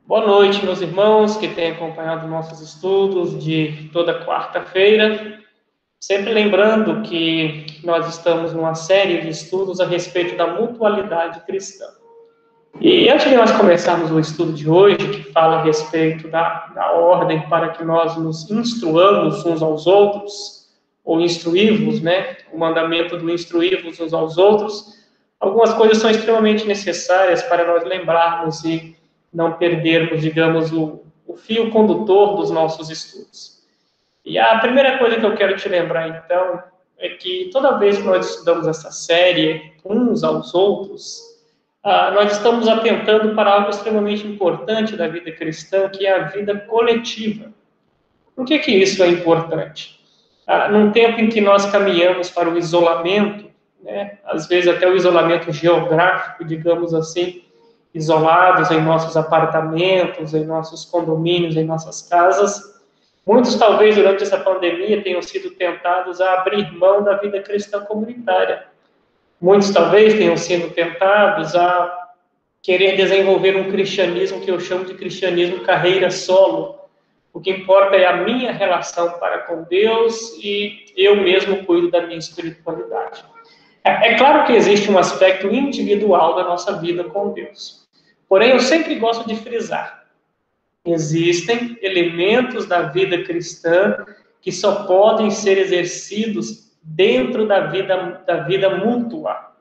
Boa noite, meus irmãos que têm acompanhado nossos estudos de toda quarta-feira. Sempre lembrando que nós estamos numa série de estudos a respeito da mutualidade cristã. E antes de nós começarmos o estudo de hoje, que fala a respeito da ordem para que nós nos instruamos uns aos outros, ou instruí-vos, né? O mandamento do instruí-vos uns aos outros, algumas coisas são extremamente necessárias para nós lembrarmos e não perdermos, digamos, o fio condutor dos nossos estudos. E a primeira coisa que eu quero te lembrar, então, é que toda vez que nós estudamos essa série uns aos outros, nós estamos atentando para algo extremamente importante da vida cristã, que é a vida coletiva. Por que isso é importante? Num tempo em que nós caminhamos para o isolamento, né, às vezes até o isolamento geográfico, digamos assim, isolados em nossos apartamentos, em nossos condomínios, em nossas casas, muitos talvez durante essa pandemia tenham sido tentados a abrir mão da vida cristã comunitária. Muitos talvez tenham sido tentados a querer desenvolver um cristianismo que eu chamo de cristianismo carreira solo. O que importa é a minha relação para com Deus e eu mesmo cuido da minha espiritualidade. É claro que existe um aspecto individual da nossa vida com Deus. Porém, eu sempre gosto de frisar: existem elementos da vida cristã que só podem ser exercidos dentro da vida mútua.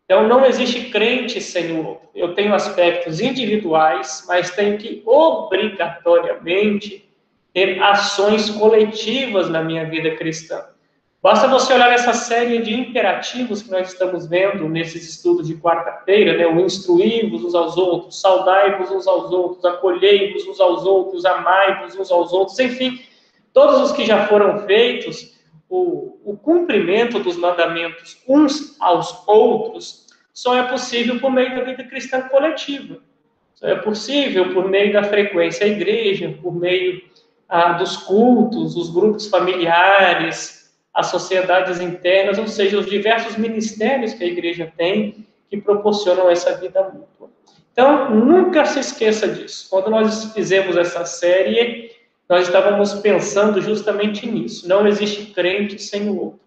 Então, não existe crente sem o outro. Eu tenho aspectos individuais, mas tenho que obrigatoriamente ter ações coletivas na minha vida cristã. Basta você olhar essa série de imperativos que nós estamos vendo nesses estudos de quarta-feira, né? O instruí-vos uns aos outros, saudai-vos uns aos outros, acolhei-vos uns aos outros, amai-vos uns aos outros, enfim, todos os que já foram feitos, o cumprimento dos mandamentos uns aos outros só é possível por meio da vida cristã coletiva. Só é possível por meio da frequência à igreja, por meio dos cultos, os grupos familiares, as sociedades internas, ou seja, os diversos ministérios que a igreja tem que proporcionam essa vida mútua. Então, nunca se esqueça disso. Quando nós fizemos essa série, nós estávamos pensando justamente nisso. Não existe crente sem o outro.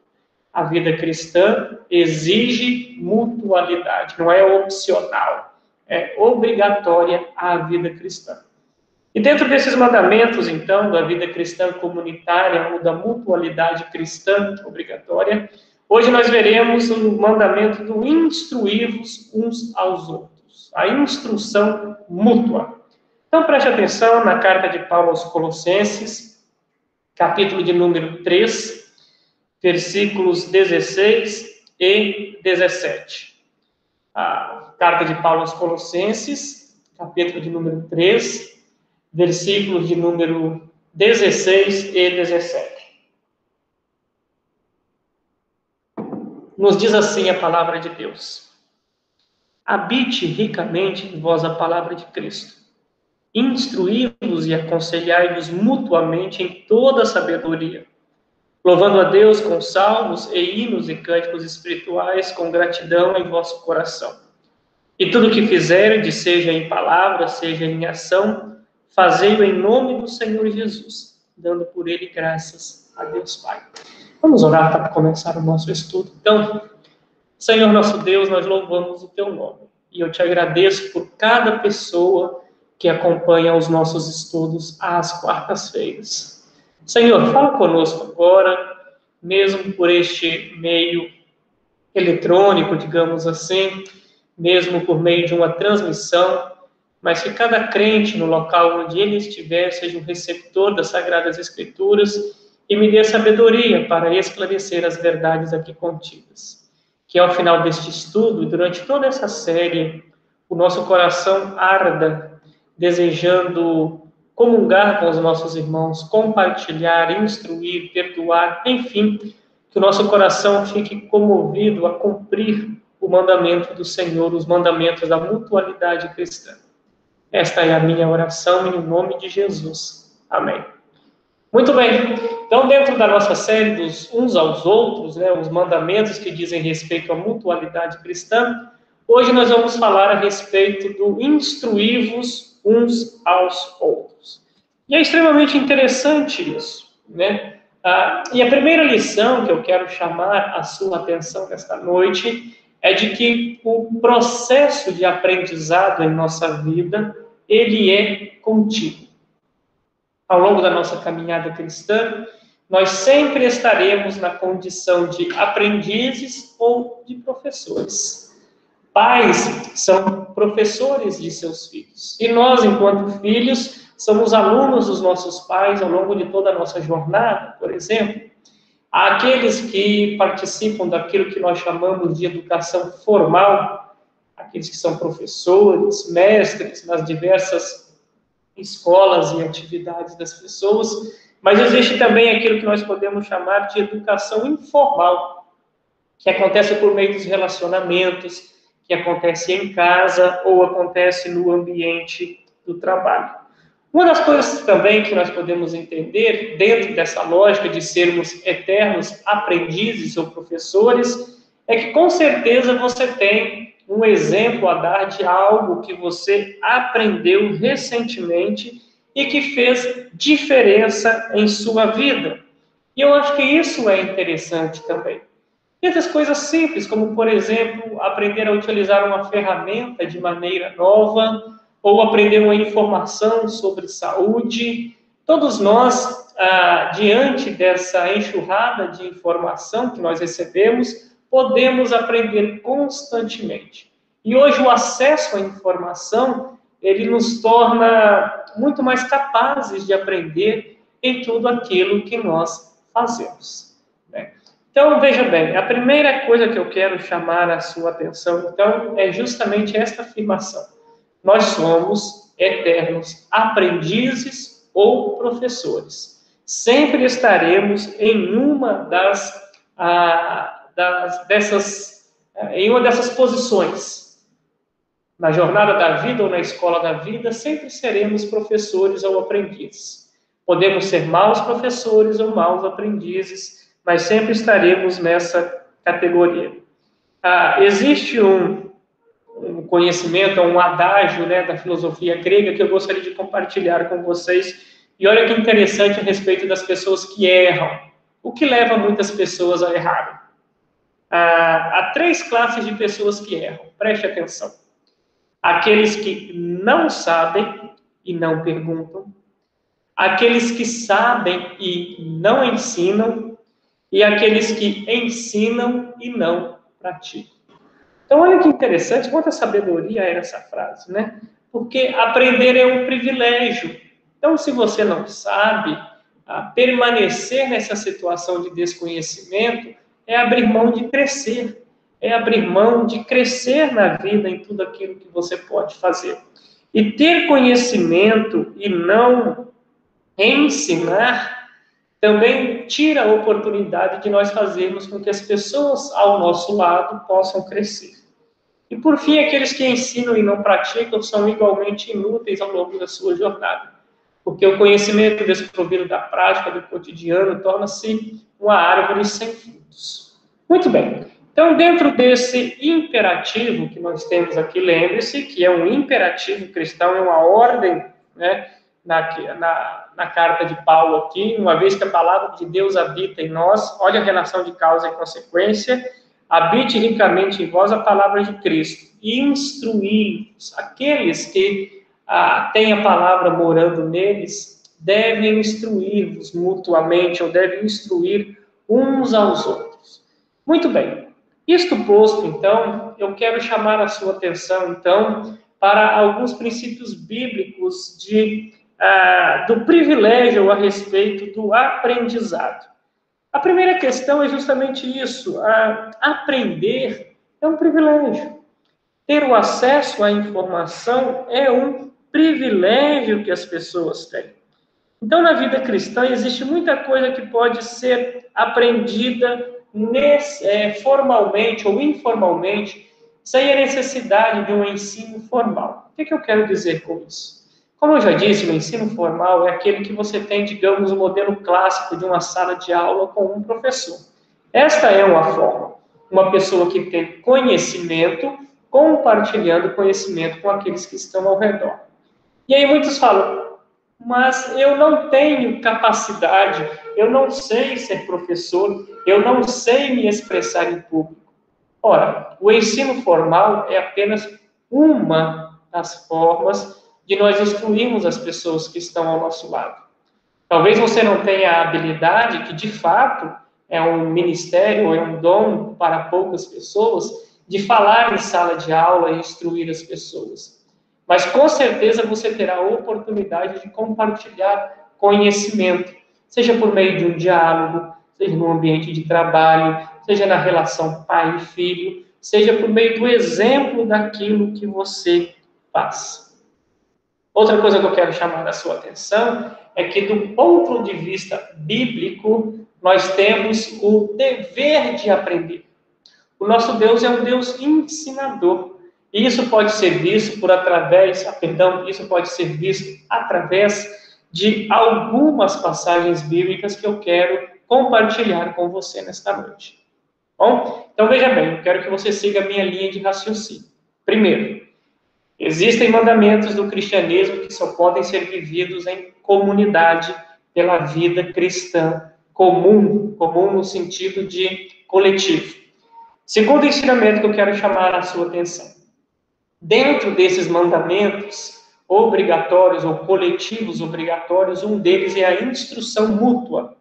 A vida cristã exige mutualidade, não é opcional, é obrigatória a vida cristã. E dentro desses mandamentos, então, da vida cristã comunitária ou da mutualidade cristã obrigatória, hoje nós veremos o mandamento do instruí-vos uns aos outros, a instrução mútua. Então, preste atenção na carta de Paulo aos Colossenses, capítulo de número 3, versículos 16 e 17. A carta de Paulo aos Colossenses, capítulo de número 3, versículos de número 16 e 17. Nos diz assim a palavra de Deus: habite ricamente em vós a palavra de Cristo. Instruí-vos e aconselhai-vos mutuamente em toda a sabedoria, louvando a Deus com salmos e hinos e cânticos espirituais, com gratidão em vosso coração. E tudo o que fizerdes, seja em palavra, seja em ação, fazei-o em nome do Senhor Jesus, dando por ele graças a Deus Pai. Vamos orar para começar o nosso estudo. Então, Senhor nosso Deus, nós louvamos o teu nome. E eu te agradeço por cada pessoa que acompanha os nossos estudos às quartas-feiras. Senhor, fala conosco agora, mesmo por este meio eletrônico, digamos assim, mesmo por meio de uma transmissão, mas que cada crente no local onde ele estiver seja um receptor das Sagradas Escrituras e me dê sabedoria para esclarecer as verdades aqui contidas. Que ao final deste estudo e durante toda essa série, o nosso coração arda, desejando comungar com os nossos irmãos, compartilhar, instruir, perdoar, enfim, que o nosso coração fique comovido a cumprir o mandamento do Senhor, os mandamentos da mutualidade cristã. Esta é a minha oração em nome de Jesus. Amém. Muito bem. Então, dentro da nossa série dos uns aos outros, né, os mandamentos que dizem respeito à mutualidade cristã, Hoje nós vamos falar a respeito do instruir-vos uns aos outros. E é extremamente interessante isso, né? E a primeira lição que eu quero chamar a sua atenção nesta noite é de que o processo de aprendizado em nossa vida, ele é contínuo. Ao longo da nossa caminhada cristã, nós sempre estaremos na condição de aprendizes ou de professores. Pais são professores de seus filhos. E nós, enquanto filhos, somos alunos dos nossos pais ao longo de toda a nossa jornada, por exemplo. Há aqueles que participam daquilo que nós chamamos de educação formal, aqueles que são professores, mestres nas diversas escolas e atividades das pessoas, mas existe também aquilo que nós podemos chamar de educação informal, que acontece por meio dos relacionamentos, que acontece em casa ou acontece no ambiente do trabalho. Uma das coisas também que nós podemos entender, dentro dessa lógica de sermos eternos aprendizes ou professores, é que com certeza você tem um exemplo a dar de algo que você aprendeu recentemente e que fez diferença em sua vida. E eu acho que isso é interessante também. E outras coisas simples, como, por exemplo, aprender a utilizar uma ferramenta de maneira nova, ou aprender uma informação sobre saúde. Todos nós, diante dessa enxurrada de informação que nós recebemos, podemos aprender constantemente. E hoje o acesso à informação, ele nos torna muito mais capazes de aprender em tudo aquilo que nós fazemos, né? Então, veja bem, a primeira coisa que eu quero chamar a sua atenção, então, é justamente esta afirmação. Nós somos eternos aprendizes ou professores. Sempre estaremos em uma dessas posições. Na jornada da vida ou na escola da vida, sempre seremos professores ou aprendizes. Podemos ser maus professores ou maus aprendizes, mas sempre estaremos nessa categoria. Existe um conhecimento, um adágio, né, da filosofia grega que eu gostaria de compartilhar com vocês. E olha que interessante a respeito das pessoas que erram. O que leva muitas pessoas a errarem? Há 3 classes de pessoas que erram. Preste atenção. Aqueles que não sabem e não perguntam. Aqueles que sabem e não ensinam. E aqueles que ensinam e não praticam. Então, olha que interessante, quanta sabedoria é essa frase, né? Porque aprender é um privilégio. Então, se você não sabe, permanecer nessa situação de desconhecimento é abrir mão de crescer, é abrir mão de crescer na vida em tudo aquilo que você pode fazer. E ter conhecimento e não ensinar também tira a oportunidade de nós fazermos com que as pessoas ao nosso lado possam crescer. E, por fim, aqueles que ensinam e não praticam são igualmente inúteis ao longo da sua jornada. Porque o conhecimento desprovido da prática do cotidiano torna-se uma árvore sem frutos. Muito bem. Então, dentro desse imperativo que nós temos aqui, lembre-se que é um imperativo cristão, é uma ordem, né, na carta de Paulo aqui, uma vez que a palavra de Deus habita em nós, olha a relação de causa e consequência, habite ricamente em vós a palavra de Cristo, e instruí-los, aqueles que têm a palavra morando neles, devem instruir-vos mutuamente, ou devem instruir uns aos outros. Muito bem, isto posto, então, eu quero chamar a sua atenção, então, para alguns princípios bíblicos do privilégio a respeito do aprendizado. A primeira questão é justamente isso. Aprender é um privilégio. Ter o acesso à informação é um privilégio que as pessoas têm. Então, na vida cristã, existe muita coisa que pode ser aprendida formalmente ou informalmente, sem a necessidade de um ensino formal. O que eu quero dizer com isso? Como eu já disse, o ensino formal é aquele que você tem, digamos, o modelo clássico de uma sala de aula com um professor. Esta é uma forma. Uma pessoa que tem conhecimento compartilhando conhecimento com aqueles que estão ao redor. E aí muitos falam, mas eu não tenho capacidade, eu não sei ser professor, eu não sei me expressar em público. Ora, o ensino formal é apenas uma das formas de nós instruirmos as pessoas que estão ao nosso lado. Talvez você não tenha a habilidade, que de fato é um ministério, é um dom para poucas pessoas, de falar em sala de aula e instruir as pessoas. Mas com certeza você terá a oportunidade de compartilhar conhecimento, seja por meio de um diálogo, seja no ambiente de trabalho, seja na relação pai e filho, seja por meio do exemplo daquilo que você faz. Outra coisa que eu quero chamar a sua atenção é que, do ponto de vista bíblico, nós temos o dever de aprender. O nosso Deus é um Deus ensinador. E isso pode ser visto isso pode ser visto através de algumas passagens bíblicas que eu quero compartilhar com você nesta noite. Bom, então veja bem, eu quero que você siga a minha linha de raciocínio. Primeiro, existem mandamentos do cristianismo que só podem ser vividos em comunidade pela vida cristã comum no sentido de coletivo. Segundo ensinamento que eu quero chamar a sua atenção. Dentro desses mandamentos obrigatórios ou coletivos obrigatórios, um deles é a instrução mútua.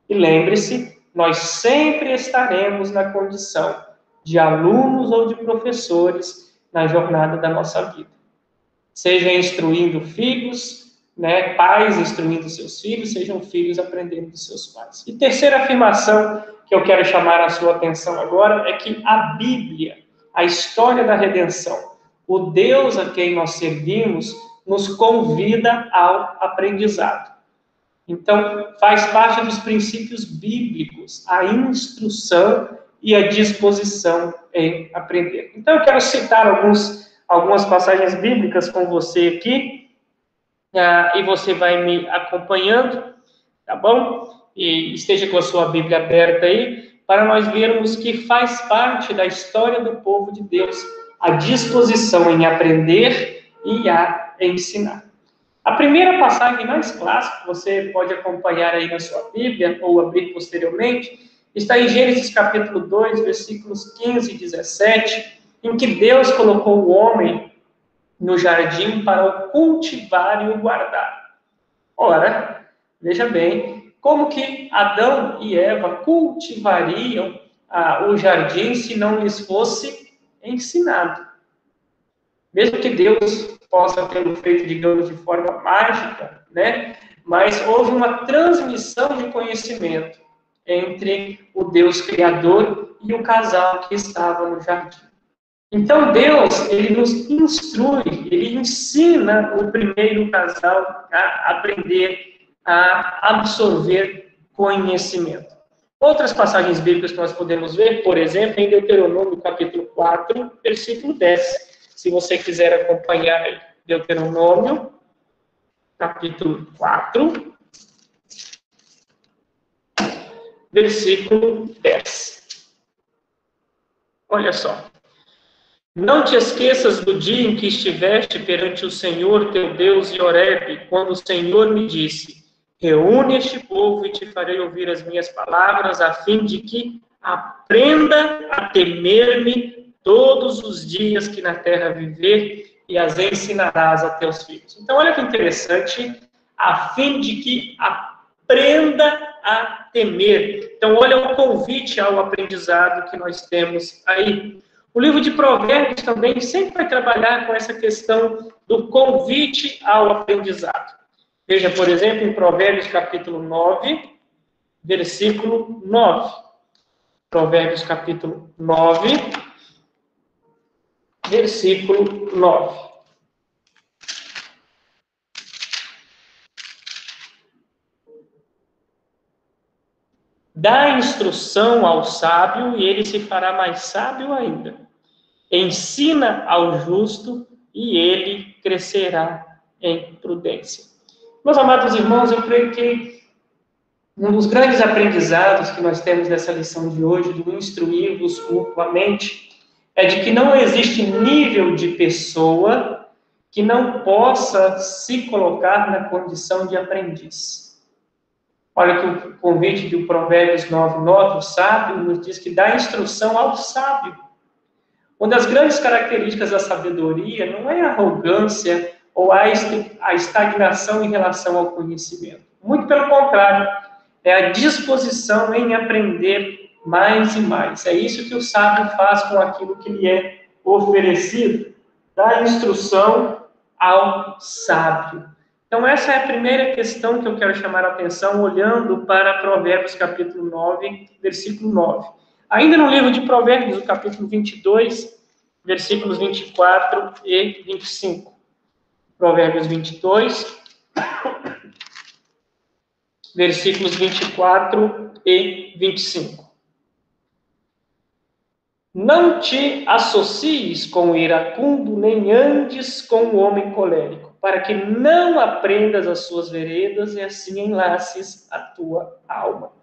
E lembre-se, nós sempre estaremos na condição de alunos ou de professores na jornada da nossa vida. Seja instruindo filhos, pais instruindo seus filhos, sejam filhos aprendendo dos seus pais. E terceira afirmação que eu quero chamar a sua atenção agora é que a Bíblia, a história da redenção, o Deus a quem nós servimos, nos convida ao aprendizado. Então, faz parte dos princípios bíblicos, a instrução e a disposição em aprender. Então, eu quero citar algumas passagens bíblicas com você aqui, e você vai me acompanhando, tá bom? E esteja com a sua Bíblia aberta aí, para nós vermos que faz parte da história do povo de Deus, a disposição em aprender e a ensinar. A primeira passagem mais clássica, você pode acompanhar aí na sua Bíblia, ou abrir posteriormente, está em Gênesis capítulo 2, versículos 15 e 17, em que Deus colocou o homem no jardim para o cultivar e o guardar. Ora, veja bem, como que Adão e Eva cultivariam o jardim se não lhes fosse ensinado? Mesmo que Deus possa ter feito, digamos, de forma mágica, mas houve uma transmissão de conhecimento entre o Deus Criador e o casal que estava no jardim. Então, Deus, ele nos instrui, ele ensina o primeiro casal a aprender, a absorver conhecimento. Outras passagens bíblicas que nós podemos ver, por exemplo, em Deuteronômio capítulo 4, versículo 10. Se você quiser acompanhar Deuteronômio, capítulo 4, versículo 10. Olha só. Não te esqueças do dia em que estiveste perante o Senhor teu Deus em Horebe, quando o Senhor me disse, reúne este povo e te farei ouvir as minhas palavras, a fim de que aprenda a temer-me todos os dias que na terra viver, e as ensinarás a teus filhos. Então, olha que interessante, a fim de que aprenda a temer. Então, olha o convite ao aprendizado que nós temos aí. O livro de Provérbios também sempre vai trabalhar com essa questão do convite ao aprendizado. Veja, por exemplo, em Provérbios capítulo 9, versículo 9. Provérbios capítulo 9, versículo 9. Dá instrução ao sábio e ele se fará mais sábio ainda. Ensina ao justo e ele crescerá em prudência. Meus amados irmãos, eu creio que um dos grandes aprendizados que nós temos nessa lição de hoje, do instruir-vos mutuamente, é de que não existe nível de pessoa que não possa se colocar na condição de aprendiz. Olha que o convite de Provérbios 9:9, o sábio nos diz que dá instrução ao sábio. Uma das grandes características da sabedoria não é a arrogância ou a estagnação em relação ao conhecimento. Muito pelo contrário, é a disposição em aprender mais e mais. É isso que o sábio faz com aquilo que lhe é oferecido. Dá instrução ao sábio. Então, essa é a primeira questão que eu quero chamar a atenção, olhando para Provérbios capítulo 9, versículo 9. Ainda no livro de Provérbios, o capítulo 22, versículos 24 e 25. Provérbios 22, versículos 24 e 25. Não te associes com o iracundo, nem andes com o homem colérico, para que não aprendas as suas veredas e assim enlaces a tua alma.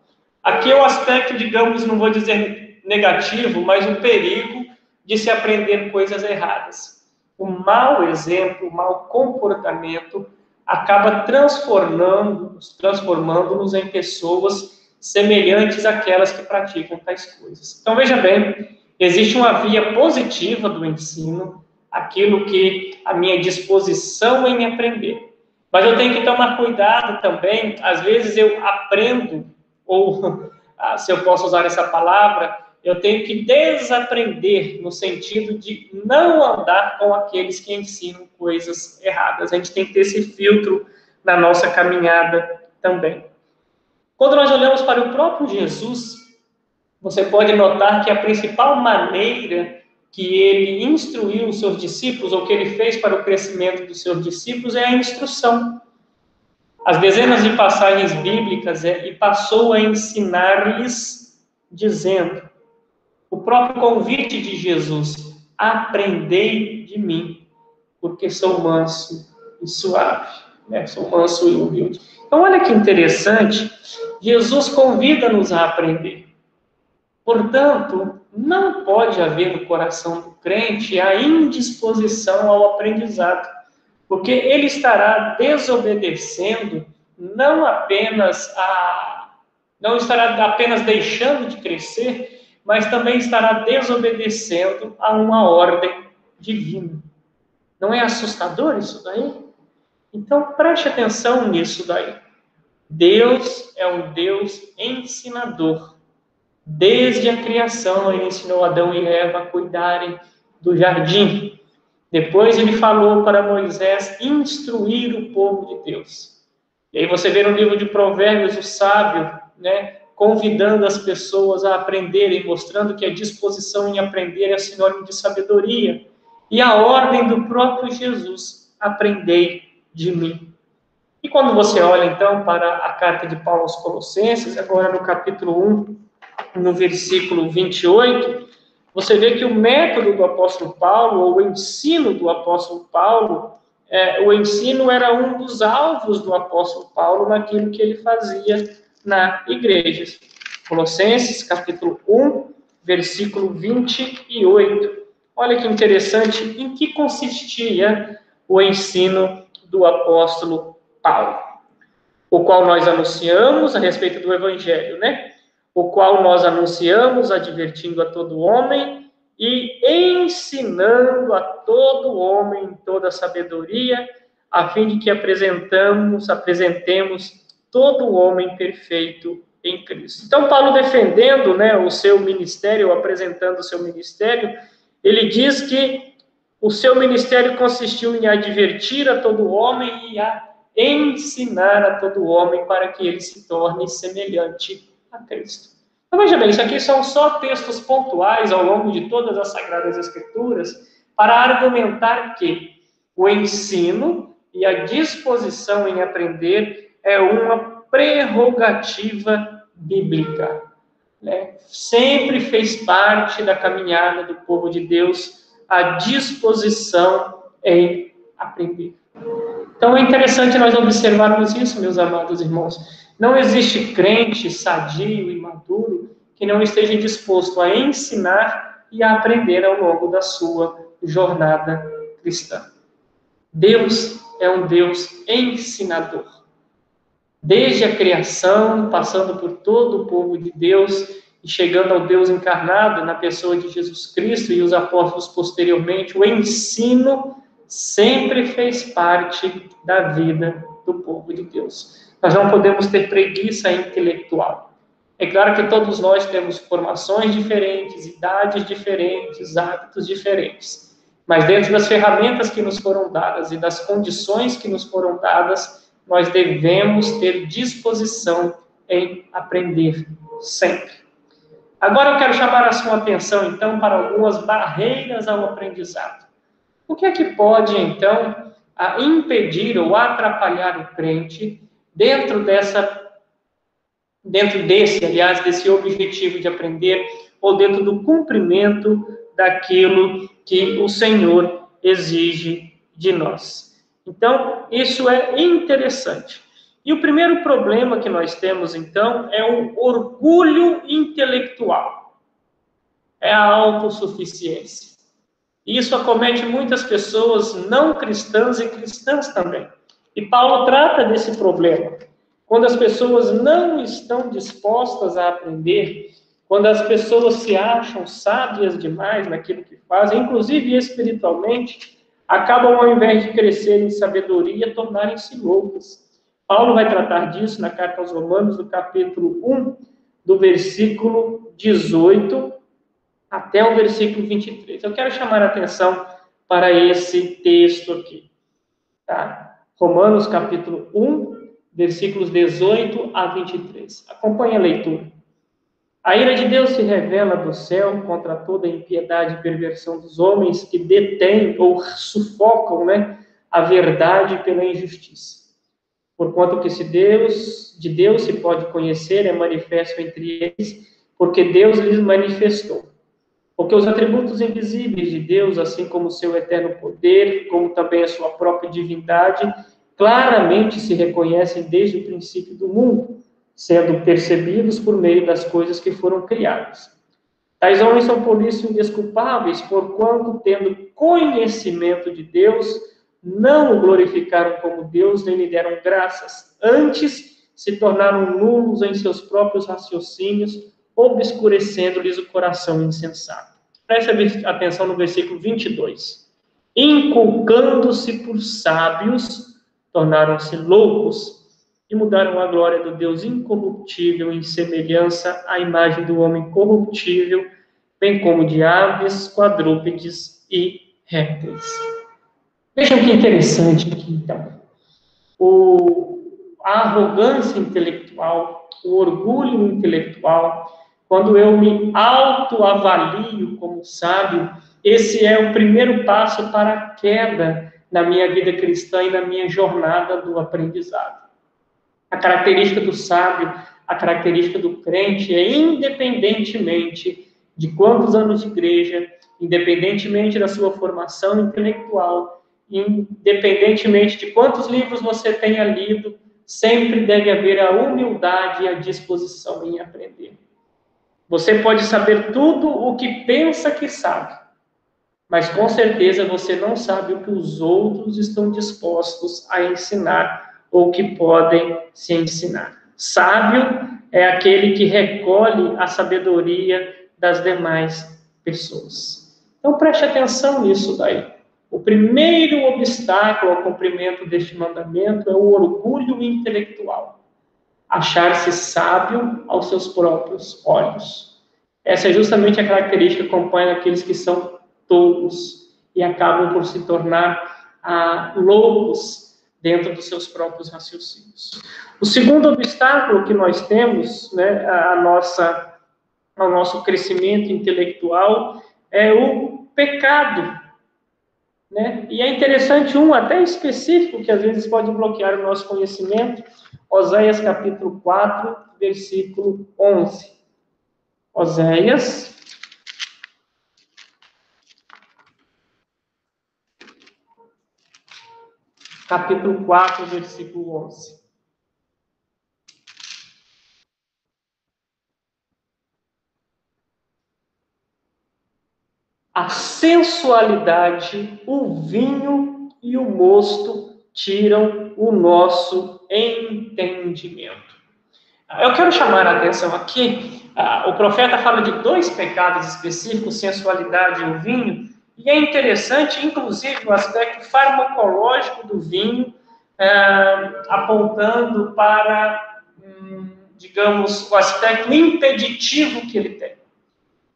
Aqui é o aspecto, digamos, não vou dizer negativo, mas o perigo de se aprender coisas erradas. O mau exemplo, o mau comportamento acaba transformando-nos em pessoas semelhantes àquelas que praticam tais coisas. Então, veja bem, existe uma via positiva do ensino, aquilo que a minha disposição em aprender. Mas eu tenho que tomar cuidado também, às vezes eu aprendo, ou se eu posso usar essa palavra, eu tenho que desaprender, no sentido de não andar com aqueles que ensinam coisas erradas. A gente tem que ter esse filtro na nossa caminhada também. Quando nós olhamos para o próprio Jesus, você pode notar que a principal maneira que ele instruiu os seus discípulos, ou que ele fez para o crescimento dos seus discípulos, é a instrução. As dezenas de passagens bíblicas e passou a ensinar-lhes, dizendo, o próprio convite de Jesus, aprendei de mim, porque sou manso e suave, né? Sou manso e humilde. Então, olha que interessante, Jesus convida-nos a aprender. Portanto, não pode haver no coração do crente a indisposição ao aprendizado, porque ele estará desobedecendo, não estará apenas deixando de crescer, mas também estará desobedecendo a uma ordem divina. Não é assustador isso daí? Então, preste atenção nisso daí. Deus é um Deus ensinador. Desde a criação, ele ensinou Adão e Eva a cuidarem do jardim. Depois ele falou para Moisés instruir o povo de Deus. E aí você vê no livro de Provérbios o sábio, né, convidando as pessoas a aprenderem, mostrando que a disposição em aprender é sinônimo de sabedoria. E a ordem do próprio Jesus, aprendei de mim. E quando você olha, então, para a carta de Paulo aos Colossenses, agora no capítulo 1, no versículo 28, você vê que o método do apóstolo Paulo, ou o ensino do apóstolo Paulo, o ensino era um dos alvos do apóstolo Paulo naquilo que ele fazia na igreja. Colossenses, capítulo 1, versículo 28. Olha que interessante, em que consistia o ensino do apóstolo Paulo, o qual nós anunciamos a respeito do evangelho, né? O qual nós anunciamos, advertindo a todo homem e ensinando a todo homem em toda sabedoria, a fim de que apresentemos todo homem perfeito em Cristo. Então, Paulo defendendo, né, o seu ministério, apresentando o seu ministério, ele diz que o seu ministério consistiu em advertir a todo homem e a ensinar a todo homem para que ele se torne semelhante a Cristo. Então, veja bem, isso aqui são só textos pontuais ao longo de todas as Sagradas Escrituras para argumentar que o ensino e a disposição em aprender é uma prerrogativa bíblica, né? Sempre fez parte da caminhada do povo de Deus a disposição em aprender. Então é interessante nós observarmos isso, meus amados irmãos. Não existe crente sadio e maduro que não esteja disposto a ensinar e a aprender ao longo da sua jornada cristã. Deus é um Deus ensinador. Desde a criação, passando por todo o povo de Deus e chegando ao Deus encarnado na pessoa de Jesus Cristo e os apóstolos posteriormente, o ensino sempre fez parte da vida do povo de Deus. Nós não podemos ter preguiça intelectual. É claro que todos nós temos formações diferentes, idades diferentes, hábitos diferentes. Mas dentro das ferramentas que nos foram dadas e das condições que nos foram dadas, nós devemos ter disposição em aprender sempre. Agora eu quero chamar a sua atenção, então, para algumas barreiras ao aprendizado. O que é que pode, então, impedir ou atrapalhar o crente dentro desse objetivo de aprender, ou dentro do cumprimento daquilo que o Senhor exige de nós? Então, isso é interessante. E o primeiro problema que nós temos, então, é o orgulho intelectual. É a autossuficiência. Isso acomete muitas pessoas não cristãs e cristãs também. E Paulo trata desse problema. Quando as pessoas não estão dispostas a aprender, quando as pessoas se acham sábias demais naquilo que fazem, inclusive espiritualmente, acabam, ao invés de crescer em sabedoria, tornarem-se loucas. Paulo vai tratar disso na carta aos Romanos, no capítulo 1, do versículo 18 até o versículo 23. Eu quero chamar a atenção para esse texto aqui. Tá? Romanos, capítulo 1, versículos 18 a 23. Acompanhe a leitura. A ira de Deus se revela do céu contra toda a impiedade e perversão dos homens que detêm ou sufocam, a verdade pela injustiça. Porquanto que de Deus se pode conhecer, é manifesto entre eles, porque Deus lhes manifestou. Porque os atributos invisíveis de Deus, assim como o seu eterno poder, como também a sua própria divindade, claramente se reconhecem desde o princípio do mundo, sendo percebidos por meio das coisas que foram criadas. Tais homens são por isso indesculpáveis, porquanto, tendo conhecimento de Deus, não o glorificaram como Deus, nem lhe deram graças. Antes, se tornaram nulos em seus próprios raciocínios, obscurecendo-lhes o coração insensato. Preste atenção no versículo 22. Inculcando-se por sábios, tornaram-se loucos e mudaram a glória do Deus incorruptível em semelhança à imagem do homem corruptível, bem como de aves, quadrúpedes e répteis. Vejam que interessante aqui, então. A arrogância intelectual, o orgulho intelectual, quando eu me autoavalio como sábio, esse é o primeiro passo para a queda na minha vida cristã e na minha jornada do aprendizado. A característica do sábio, a característica do crente é, independentemente de quantos anos de igreja, independentemente da sua formação intelectual, independentemente de quantos livros você tenha lido, sempre deve haver a humildade e a disposição em aprender. Você pode saber tudo o que pensa que sabe, mas com certeza você não sabe o que os outros estão dispostos a ensinar ou que podem se ensinar. Sábio é aquele que recolhe a sabedoria das demais pessoas. Então preste atenção nisso daí. O primeiro obstáculo ao cumprimento deste mandamento é o orgulho intelectual. Achar-se sábio aos seus próprios olhos. Essa é justamente a característica que acompanha aqueles que são tolos e acabam por se tornar loucos dentro dos seus próprios raciocínios. O segundo obstáculo que nós temos, ao nosso crescimento intelectual, é o pecado. E é interessante até específico que às vezes pode bloquear o nosso conhecimento. Oséias capítulo 4, versículo 11. Oséias capítulo 4, versículo 11. a sensualidade, o vinho e o mosto tiram o nosso entendimento. Eu quero chamar a atenção aqui, o profeta fala de 2 pecados específicos, sensualidade e o vinho, e é interessante, inclusive, o aspecto farmacológico do vinho, apontando para, digamos, o aspecto impeditivo que ele tem.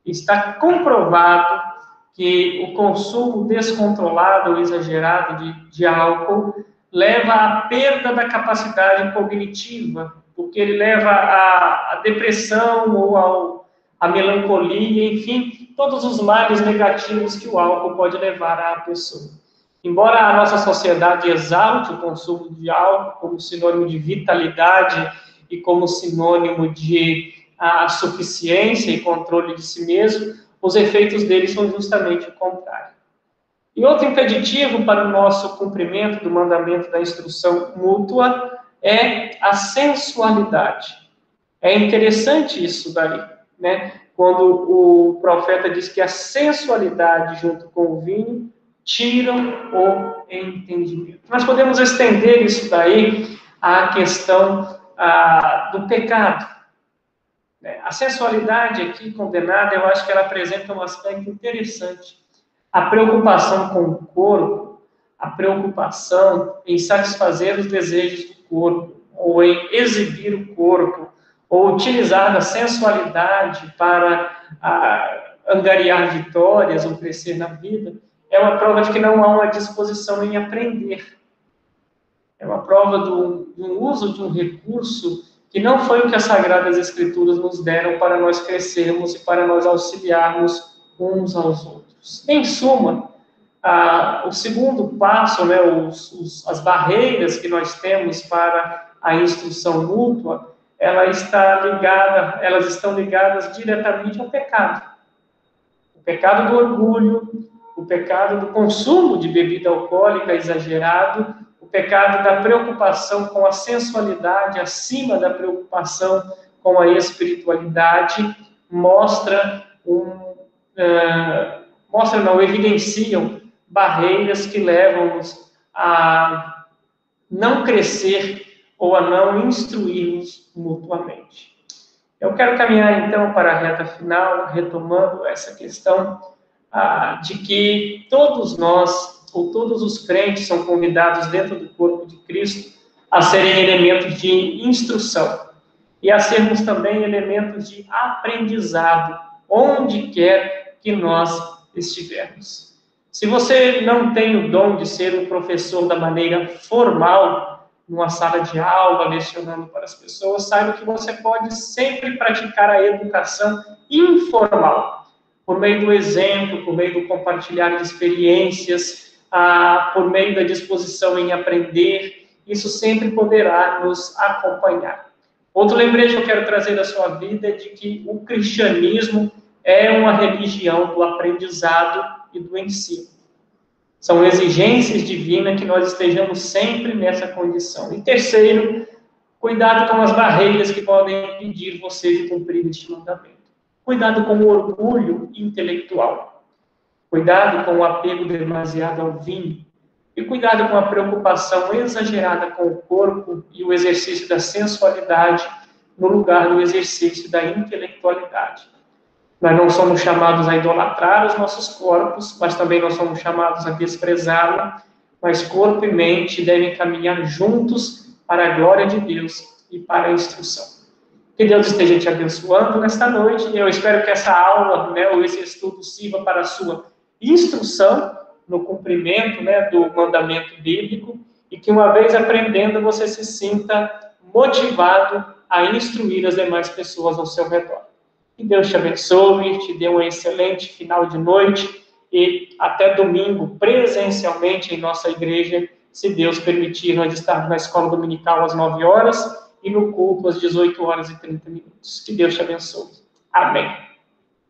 Está comprovado que o consumo descontrolado ou exagerado de álcool leva à perda da capacidade cognitiva, porque ele leva à depressão ou à melancolia, enfim, todos os males negativos que o álcool pode levar à pessoa. Embora a nossa sociedade exalte o consumo de álcool como sinônimo de vitalidade e como sinônimo de suficiência e controle de si mesmo, os efeitos dele são justamente o contrário. E outro impeditivo para o nosso cumprimento do mandamento da instrução mútua é a sensualidade. É interessante isso daí, né? Quando o profeta diz que a sensualidade junto com o vinho tiram o entendimento. Nós podemos estender isso daí à questão do pecado. A sensualidade aqui condenada, eu acho que ela apresenta um aspecto interessante. A preocupação com o corpo, a preocupação em satisfazer os desejos do corpo, ou em exibir o corpo, ou utilizar a sensualidade para angariar vitórias ou crescer na vida, é uma prova de que não há uma disposição em aprender. É uma prova do uso de um recurso que não foi o que as Sagradas Escrituras nos deram para nós crescermos e para nós auxiliarmos uns aos outros. Em suma, o segundo passo, né, as barreiras que nós temos para a instrução mútua, elas estão ligadas diretamente ao pecado. O pecado do orgulho, o pecado do consumo de bebida alcoólica exagerado, o pecado da preocupação com a sensualidade acima da preocupação com a espiritualidade, evidenciam barreiras que levam-nos a não crescer ou a não instruirmos mutuamente. Eu quero caminhar, então, para a reta final, retomando essa questão de que todos nós, ou todos os crentes, são convidados dentro do corpo de Cristo a serem elementos de instrução e a sermos também elementos de aprendizado, onde quer que nós estivermos. Se você não tem o dom de ser um professor da maneira formal, numa sala de aula, lecionando para as pessoas, saiba que você pode sempre praticar a educação informal, por meio do exemplo, por meio do compartilhar de experiências, por meio da disposição em aprender. Isso sempre poderá nos acompanhar. Outro lembrete que eu quero trazer da sua vida é de que o cristianismo é uma religião do aprendizado e do ensino. São exigências divinas que nós estejamos sempre nessa condição. E terceiro, cuidado com as barreiras que podem impedir você de cumprir este mandamento. Cuidado com o orgulho intelectual. Cuidado com o apego demasiado ao vinho. E cuidado com a preocupação exagerada com o corpo e o exercício da sensualidade no lugar do exercício da intelectualidade. Nós não somos chamados a idolatrar os nossos corpos, mas também não somos chamados a desprezá-los, mas corpo e mente devem caminhar juntos para a glória de Deus e para a instrução. Que Deus esteja te abençoando nesta noite, e eu espero que essa aula, ou esse estudo sirva para a sua instrução no cumprimento, do mandamento bíblico, e que uma vez aprendendo, você se sinta motivado a instruir as demais pessoas ao seu redor. Que Deus te abençoe, te dê um excelente final de noite e até domingo, presencialmente em nossa igreja, se Deus permitir, nós estarmos na escola dominical às 9 horas e no culto às 18 horas e 30 minutos. Que Deus te abençoe. Amém.